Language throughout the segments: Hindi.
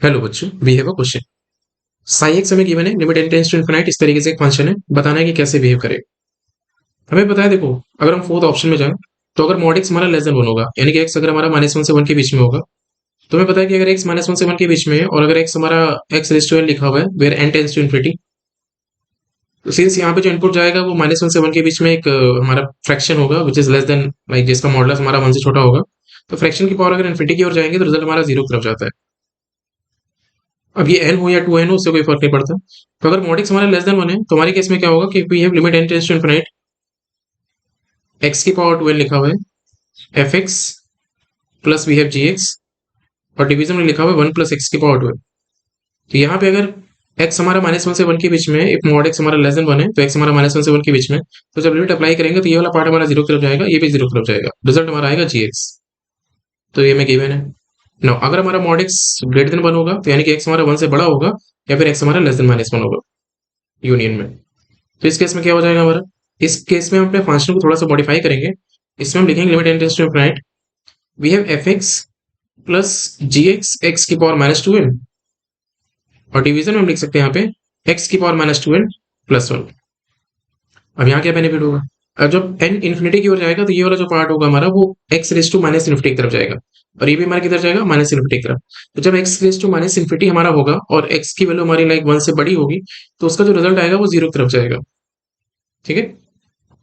हेलो बच्चों, वी हैव अ क्वेश्चन। साई एक्स हमें गिवन है, limit n tends to infinite. इस तरीके से एक फंक्शन है, बताना है कि कैसे बिहेव करे। हमें पता है, देखो, अगर हम फोर्थ ऑप्शन में जाएं तो अगर मॉड एक्स हमारा लेस देन 1 होगा, यानी कि एक्स अगर हमारा -1 से 1 के बीच में होगा, तो हमें पता है कि अगर एक्स -1 से 1 के बीच में है और अगर एक्स हमारा एक्स रेज टू n लिखा हुआ है where n tends to infinity, तो सिंस यहाँ पे जो इनपुट जाएगा वो -1 से 1 के बीच में एक हमारा फ्रैक्शन होगा which is less than, like जिसका मॉडुलस हमारा 1 से छोटा होगा। तो फ्रैक्शन की पावर अगर इनफिनिटी की ओर जाएंगे तो रिजल्ट हमारा 0 की तरफ जाता है। अब ये n हो या 2n हो, उससे कोई फर्क नहीं पड़ता। तो अगर मॉड एक्स हमारा लेस देन 1 है तो हमारे केस में क्या होगा कि we have limit n tends to infinite, x की पावर 2n लिखा हुआ है, f x plus we have g x, और डिवीजन में लिखा हुआ है 1 प्लस एक्स की पावर 2n। तो यहाँ पे अगर एक्स हमारा -1 से 1 के बीच में, इफ मॉड एक्स हमारा लेस देन 1 है तो एक्स हमारा -1 से 1 के बीच में, तो जब लिमिट अप्लाई करेंगे तो ये वाला पार्ट हमारा 0 की तरफ जाएगा, ये भी 0 की तरफ जाएगा, रिजल्ट हमारा आएगा जी एक्स। तो ये में गिवन है। नो, अगर हमारा मॉड एक्स ग्रेटर देन 1 होगा तो यानी कि एक्स हमारा 1 से बड़ा होगा, या फिर एक्स हमारा लेस देन -1 होगा यूनियन में। तो इस केस में क्या हो जाएगा हमारा, इस केस में हम अपने फंक्शन को थोड़ा सा मॉडिफाई करेंगे। इसमें हम लिखेंगे limit n tends to infinite, we have f x plus g x x की पावर -2n, और डिवीजन में हम लिख सकते हैं यहाँ पे एक्स की पावर -2n प्लस 1। अब यहाँ क्या बेनिफिट होगा, अब जब n इन्फिनिटी की ओर जाएगा तो ये वाला जो पार्ट होगा हमारा वो x raise to minus infinity की तरफ जाएगा, और ये भी हमारा किधर जाएगा, माइनस इन्फिनिटी की तरफ। तो जब x raise to minus infinity हमारा होगा और x की वैल्यू हमारी लाइक 1 से बड़ी होगी, तो उसका जो रिजल्ट आएगा वो 0 की तरफ जाएगा। ठीक है,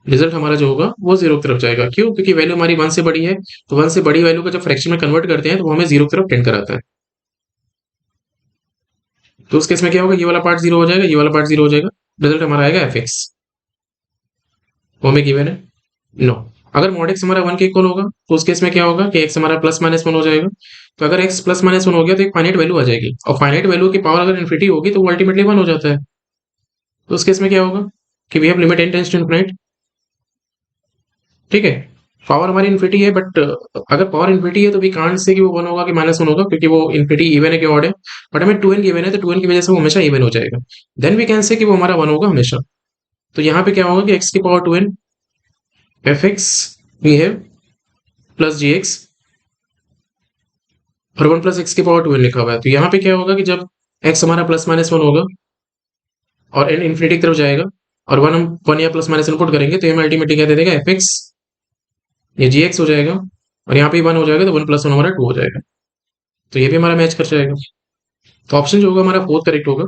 रिजल्ट हमारा जो होगा वो 0 की तरफ जाएगा। क्यों? क्योंकि वैल्यू हमारी 1 से बड़ी है, तो 1 से बड़ी वैल्यू को जब फ्रैक्शन में कन्वर्ट करते हैं तो वो हमें 0 की तरफ टेंड कराता है। तो उस केस में क्या होगा, ये वाला पार्ट 0 हो जाएगा, ये वाला पार्ट 0 हो जाएगा, रिजल्ट हमारा आएगा एफ एक्स। वो हमें गिवन है। नो, अगर मॉड एक्स हमारा 1 के इक्वल होगा तो उस केस में क्या होगा कि एक्स हमारा +-1 हो जाएगा। तो अगर एक्स +-1 हो गया तो एक फाइनाइट वैल्यू आ जाएगी, और फाइनाइट वैल्यू की पावर अगर इन्फिनिटी होगी तो वो अल्टीमेटली 1 हो जाता है। तो उस केस में क्या होगा कि we have limit n tends to infinite. ठीक है, पावर हमारी इन्फिनिटी है, बट अगर पावर इन्फिनिटी है तो वी कांट से कि वो 1 होगा कि -1 होगा, क्योंकि वो इन्फिनिटी इवन है कि ऑड है। बट हमें 2n गिवन है, तो 2n की वजह से वो हमेशा इवन हो जाएगा। देन वी कैन से कि वो हमारा 1 होगा हमेशा। तो यहाँ पे क्या होगा कि x की power 2n, f x we have plus g x, और 1 प्लस एक्स की पावर 2n लिखा हुआ है। तो यहाँ पे क्या होगा कि जब x हमारा +-1 होगा और n इन्फिनिटी की तरफ जाएगा, और 1 हम 1 या +- इनपुट करेंगे तो हमें अल्टीमेटली क्या दे देगा, एफ एक्स, ये जी एक्स हो जाएगा, और यहाँ पे 1 हो जाएगा तो 1 + 1 हमारा 2 हो जाएगा। तो ये भी हमारा मैच कर जाएगा। तो ऑप्शन जो होगा हमारा फोर्थ करेक्ट होगा।